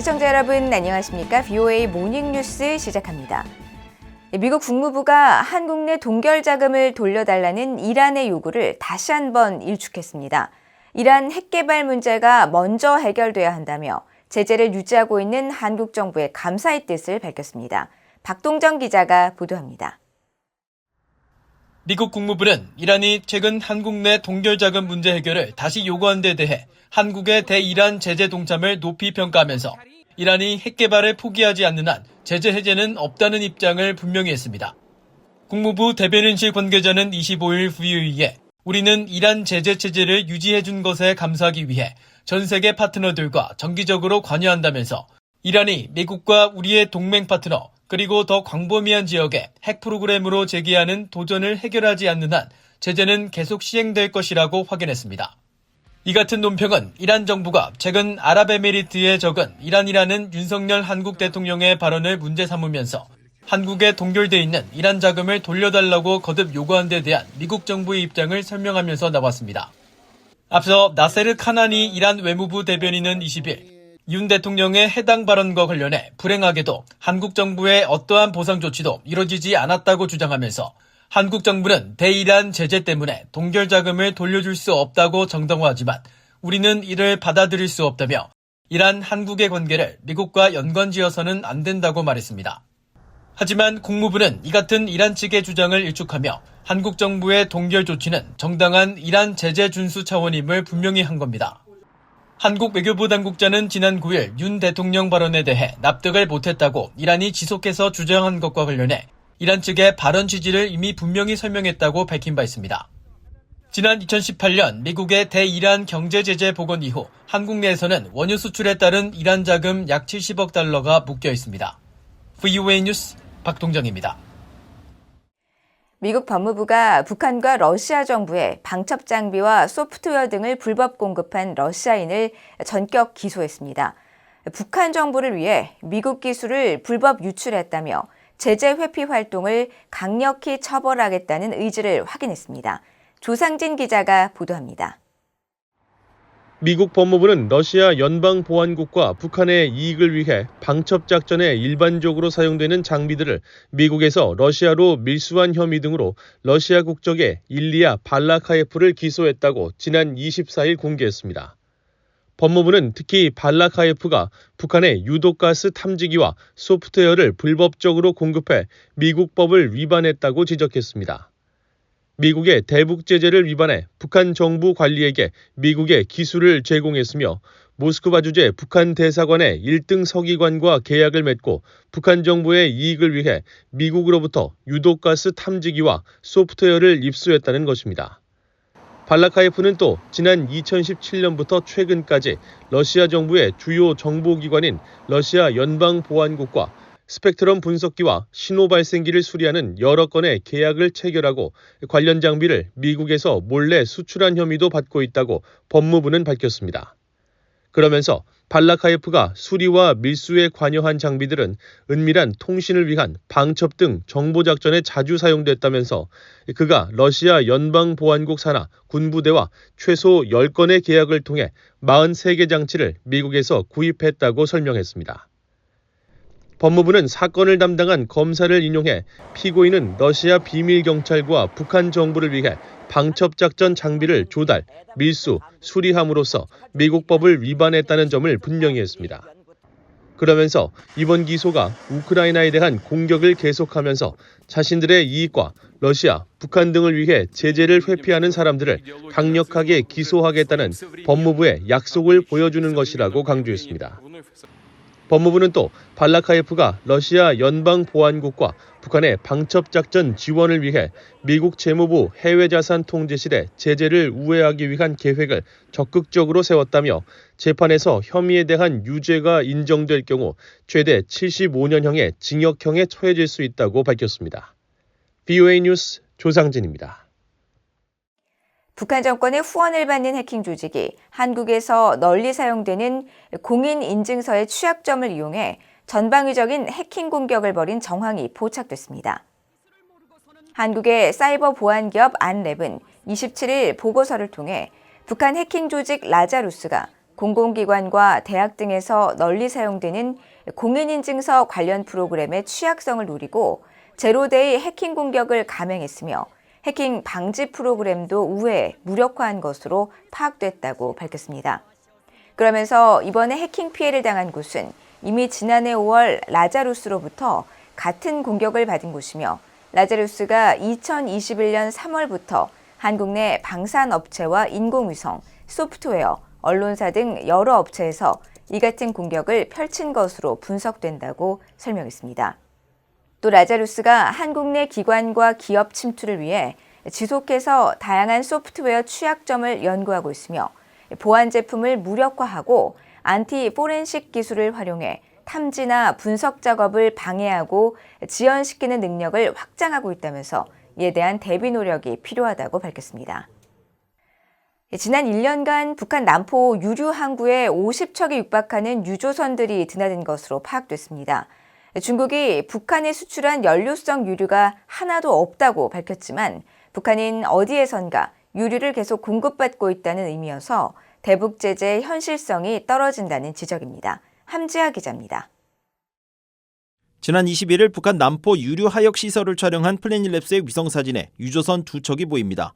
시청자 여러분 안녕하십니까? VOA 모닝뉴스 시작합니다. 미국 국무부가 한국 내 동결 자금을 돌려달라는 이란의 요구를 다시 한번 일축했습니다. 이란 핵 개발 문제가 먼저 해결돼야 한다며 제재를 유지하고 있는 한국 정부에 감사의 뜻을 밝혔습니다. 박동정 기자가 보도합니다. 미국 국무부는 이란이 최근 한국 내 동결 자금 문제 해결을 다시 요구한 데 대해 한국의 대이란 제재 동참을 높이 평가하면서 이란이 핵 개발을 포기하지 않는 한 제재 해제는 없다는 입장을 분명히 했습니다. 국무부 대변인실 관계자는 25일 VOA에 우리는 이란 제재 체제를 유지해준 것에 감사하기 위해 전 세계 파트너들과 정기적으로 관여한다면서 이란이 미국과 우리의 동맹 파트너 그리고 더 광범위한 지역의 핵 프로그램으로 제기하는 도전을 해결하지 않는 한 제재는 계속 시행될 것이라고 확인했습니다. 이 같은 논평은 이란 정부가 최근 아랍에미리트에 적은 이란이라는 윤석열 한국 대통령의 발언을 문제 삼으면서 한국에 동결돼 있는 이란 자금을 돌려달라고 거듭 요구한 데 대한 미국 정부의 입장을 설명하면서 나왔습니다. 앞서 나세르 카나니 이란 외무부 대변인은 20일 윤 대통령의 해당 발언과 관련해 불행하게도 한국 정부의 어떠한 보상 조치도 이뤄지지 않았다고 주장하면서 한국 정부는 대이란 제재 때문에 동결 자금을 돌려줄 수 없다고 정당화하지만 우리는 이를 받아들일 수 없다며 이란 한국의 관계를 미국과 연관지어서는 안 된다고 말했습니다. 하지만 국무부는 이 같은 이란 측의 주장을 일축하며 한국 정부의 동결 조치는 정당한 이란 제재 준수 차원임을 분명히 한 겁니다. 한국 외교부 당국자는 지난 9일 윤 대통령 발언에 대해 납득을 못했다고 이란이 지속해서 주장한 것과 관련해 이란 측의 발언 취지를 이미 분명히 설명했다고 밝힌 바 있습니다. 지난 2018년 미국의 대이란 경제제재 복원 이후 한국 내에서는 원유 수출에 따른 이란 자금 약 70억 달러가 묶여 있습니다. VOA 뉴스 박동정입니다. 미국 법무부가 북한과 러시아 정부에 방첩 장비와 소프트웨어 등을 불법 공급한 러시아인을 전격 기소했습니다. 북한 정부를 위해 미국 기술을 불법 유출했다며 제재 회피 활동을 강력히 처벌하겠다는 의지를 확인했습니다. 조상진 기자가 보도합니다. 미국 법무부는 러시아 연방보안국과 북한의 이익을 위해 방첩작전에 일반적으로 사용되는 장비들을 미국에서 러시아로 밀수한 혐의 등으로 러시아 국적의 일리아 발라카예프를 기소했다고 지난 24일 공개했습니다. 법무부는 특히 발라카예프가 북한의 유독가스 탐지기와 소프트웨어를 불법적으로 공급해 미국 법을 위반했다고 지적했습니다. 미국의 대북 제재를 위반해 북한 정부 관리에게 미국의 기술을 제공했으며 모스크바 주재 북한 대사관의 1등 서기관과 계약을 맺고 북한 정부의 이익을 위해 미국으로부터 유독가스 탐지기와 소프트웨어를 입수했다는 것입니다. 발라카예프는 또 지난 2017년부터 최근까지 러시아 정부의 주요 정보기관인 러시아 연방보안국과 스펙트럼 분석기와 신호 발생기를 수리하는 여러 건의 계약을 체결하고 관련 장비를 미국에서 몰래 수출한 혐의도 받고 있다고 법무부는 밝혔습니다. 그러면서 발라카예프가 수리와 밀수에 관여한 장비들은 은밀한 통신을 위한 방첩 등 정보작전에 자주 사용됐다면서 그가 러시아 연방보안국 산하 군부대와 최소 10건의 계약을 통해 43개 장치를 미국에서 구입했다고 설명했습니다. 법무부는 사건을 담당한 검사를 인용해 피고인은 러시아 비밀경찰과 북한 정부를 위해 방첩작전 장비를 조달, 밀수, 수리함으로써 미국 법을 위반했다는 점을 분명히 했습니다. 그러면서 이번 기소가 우크라이나에 대한 공격을 계속하면서 자신들의 이익과 러시아, 북한 등을 위해 제재를 회피하는 사람들을 강력하게 기소하겠다는 법무부의 약속을 보여주는 것이라고 강조했습니다. 법무부는 또 발라카예프가 러시아 연방보안국과 북한의 방첩작전 지원을 위해 미국 재무부 해외자산통제실에 제재를 우회하기 위한 계획을 적극적으로 세웠다며 재판에서 혐의에 대한 유죄가 인정될 경우 최대 75년형의 징역형에 처해질 수 있다고 밝혔습니다. VOA 뉴스 조상진입니다. 북한 정권의 후원을 받는 해킹 조직이 한국에서 널리 사용되는 공인인증서의 취약점을 이용해 전방위적인 해킹 공격을 벌인 정황이 포착됐습니다. 한국의 사이버 보안 기업 안랩은 27일 보고서를 통해 북한 해킹 조직 라자루스가 공공기관과 대학 등에서 널리 사용되는 공인인증서 관련 프로그램의 취약성을 노리고 제로데이 해킹 공격을 감행했으며 해킹 방지 프로그램도 우회해 무력화한 것으로 파악됐다고 밝혔습니다. 그러면서 이번에 해킹 피해를 당한 곳은 이미 지난해 5월 라자루스로부터 같은 공격을 받은 곳이며 라자루스가 2021년 3월부터 한국 내 방산업체와 인공위성, 소프트웨어, 언론사 등 여러 업체에서 이 같은 공격을 펼친 것으로 분석된다고 설명했습니다. 또 라자루스가 한국 내 기관과 기업 침투를 위해 지속해서 다양한 소프트웨어 취약점을 연구하고 있으며 보안 제품을 무력화하고 안티 포렌식 기술을 활용해 탐지나 분석 작업을 방해하고 지연시키는 능력을 확장하고 있다면서 이에 대한 대비 노력이 필요하다고 밝혔습니다. 지난 1년간 북한 남포 유류 항구에 50척에 육박하는 유조선들이 드나든 것으로 파악됐습니다. 중국이 북한에 수출한 연료성 유류가 하나도 없다고 밝혔지만 북한은 어디에선가 유류를 계속 공급받고 있다는 의미여서 대북 제재의 현실성이 떨어진다는 지적입니다. 함지하 기자입니다. 지난 21일 북한 남포 유류 하역 시설을 촬영한 플래닛랩스의 위성사진에 유조선 2척이 보입니다.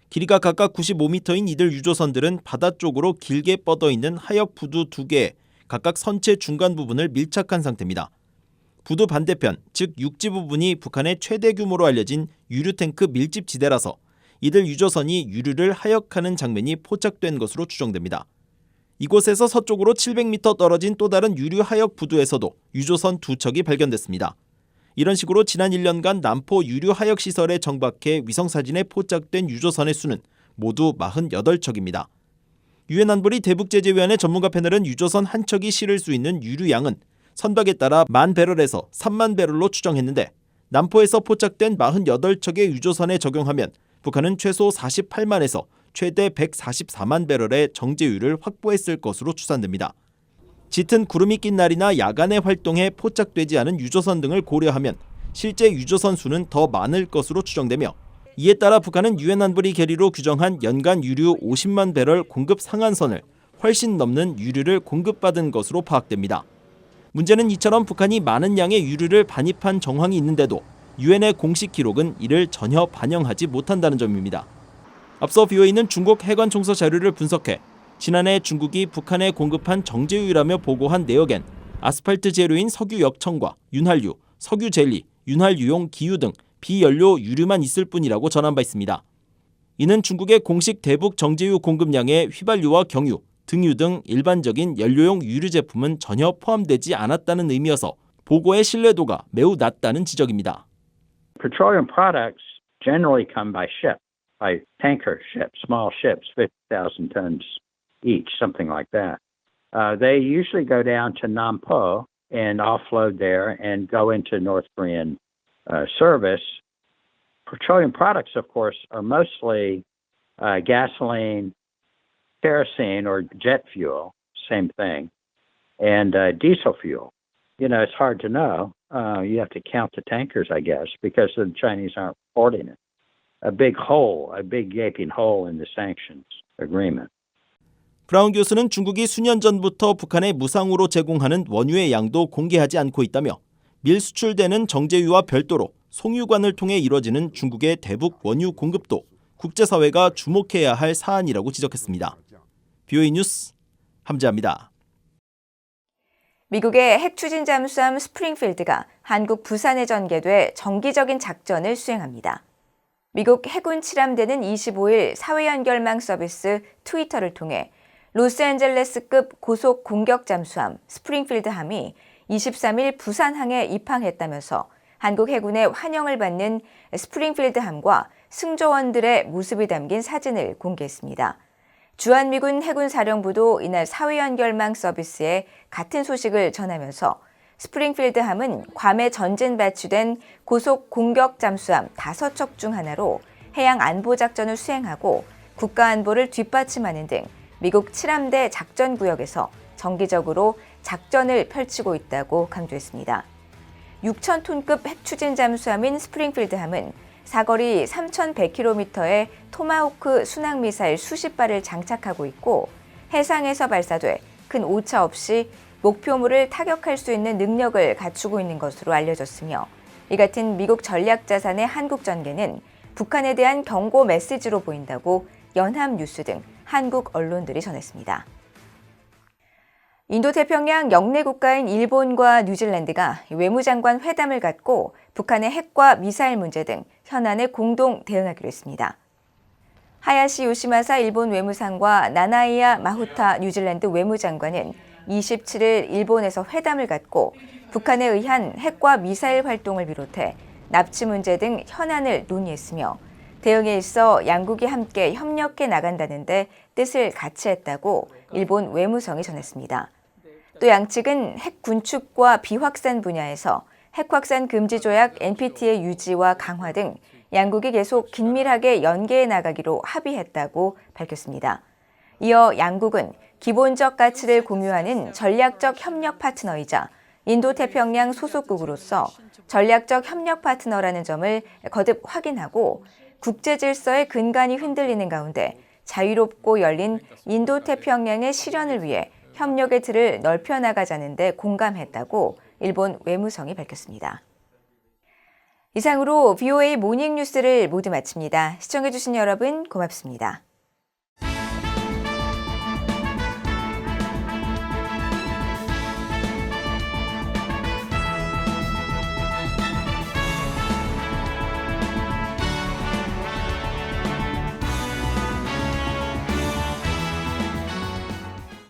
길이가 각각 95m인 이들 유조선들은 바다 쪽으로 길게 뻗어 있는 하역 부두 2개에 각각 선체 중간 부분을 밀착한 상태입니다. 부두 반대편, 즉 육지 부분이 북한의 최대 규모로 알려진 유류 탱크 밀집 지대라서 이들 유조선이 유류를 하역하는 장면이 포착된 것으로 추정됩니다. 이곳에서 서쪽으로 700m 떨어진 또 다른 유류 하역 부두에서도 유조선 2척이 발견됐습니다. 이런 식으로 지난 1년간 남포 유류 하역 시설에 정박해 위성사진에 포착된 유조선의 수는 모두 48척입니다. 유엔 안보리 대북제재위원회 전문가 패널은 유조선 한 척이 실을 수 있는 유류양은 선박에 따라 10,000배럴에서 30,000배럴로 추정했는데 남포에서 포착된 48척의 유조선에 적용하면 북한은 최소 48만에서 최대 144만 배럴의 정제유를 확보했을 것으로 추산됩니다. 짙은 구름이 낀 날이나 야간에 활동해 포착되지 않은 유조선 등을 고려하면 실제 유조선 수는 더 많을 것으로 추정되며 이에 따라 북한은 유엔 안보리 결의로 규정한 연간 유류 50만 배럴 공급 상한선을 훨씬 넘는 유류를 공급받은 것으로 파악됩니다. 문제는 이처럼 북한이 많은 양의 유류를 반입한 정황이 있는데도 유엔의 공식 기록은 이를 전혀 반영하지 못한다는 점입니다. 앞서 BOA는 중국 해관총서 자료를 분석해 지난해 중국이 북한에 공급한 정제유라며 보고한 내역엔 아스팔트 재료인 석유 역청과 윤활유, 석유 젤리, 윤활유용 기유 등 비연료 유류만 있을 뿐이라고 전한 바 있습니다. 이는 중국의 공식 대북 정제유 공급량에 휘발유와 경유, 등유 등 일반적인 연료용 유류 제품은 전혀 포함되지 않았다는 의미여서 보고의 신뢰도가 매우 낮다는 지적입니다. Petroleum products generally come by ship, by tanker ships, small ships, 50,000 tons each, something like that. They usually go down to Nampo and offload there and go into North Korean service. Petroleum products, of course, are mostly gasoline, kerosene or jet fuel, same thing, and diesel fuel. You know, it's hard to know. You have to count the tankers, I guess, because the Chinese aren't reporting it. A big hole, a big gaping hole in the sanctions agreement. 브라운 교수는 중국이 수년 전부터 북한에 무상으로 제공하는 원유의 양도 공개하지 않고 있다며 밀 수출되는 정제유와 별도로 송유관을 통해 이뤄지는 중국의 대북 원유 공급도 국제사회가 주목해야 할 사안이라고 지적했습니다. BOA 뉴스 함지하입니다. 미국의 핵추진 잠수함 스프링필드가 한국 부산에 전개돼 정기적인 작전을 수행합니다. 미국 해군 칠함대는 25일 사회연결망 서비스 트위터를 통해 로스앤젤레스급 고속 공격 잠수함 스프링필드함이 23일 부산항에 입항했다면서 한국 해군의 환영을 받는 스프링필드함과 승조원들의 모습이 담긴 사진을 공개했습니다. 주한미군 해군사령부도 이날 사회연결망 서비스에 같은 소식을 전하면서 스프링필드함은 괌에 전진 배치된 고속 공격 잠수함 5척 중 하나로 해양 안보 작전을 수행하고 국가 안보를 뒷받침하는 등 미국 칠함대 작전구역에서 정기적으로 작전을 펼치고 있다고 강조했습니다. 6,000톤급 핵추진 잠수함인 스프링필드함은 사거리 3,100km의 토마호크 순항미사일 수십 발을 장착하고 있고 해상에서 발사돼 큰 오차 없이 목표물을 타격할 수 있는 능력을 갖추고 있는 것으로 알려졌으며 이 같은 미국 전략자산의 한국 전개는 북한에 대한 경고 메시지로 보인다고 연합뉴스 등 한국 언론들이 전했습니다. 인도태평양 영내 국가인 일본과 뉴질랜드가 외무장관 회담을 갖고 북한의 핵과 미사일 문제 등 현안에 공동 대응하기로 했습니다. 하야시 요시마사 일본 외무상과 나나이야 마후타 뉴질랜드 외무장관은 27일 일본에서 회담을 갖고 북한에 의한 핵과 미사일 활동을 비롯해 납치 문제 등 현안을 논의했으며 대응에 있어 양국이 함께 협력해 나간다는데 뜻을 같이 했다고 일본 외무성이 전했습니다. 또 양측은 핵 군축과 비확산 분야에서 핵확산 금지 조약 NPT의 유지와 강화 등 양국이 계속 긴밀하게 연계해 나가기로 합의했다고 밝혔습니다. 이어 양국은 기본적 가치를 공유하는 전략적 협력 파트너이자 인도태평양 소속국으로서 전략적 협력 파트너라는 점을 거듭 확인하고 국제 질서의 근간이 흔들리는 가운데 자유롭고 열린 인도태평양의 실현을 위해 협력의 틀을 넓혀 나가자는 데 공감했다고 일본 외무성이 밝혔습니다. 이상으로 VOA 모닝뉴스를 모두 마칩니다. 시청해주신 여러분 고맙습니다.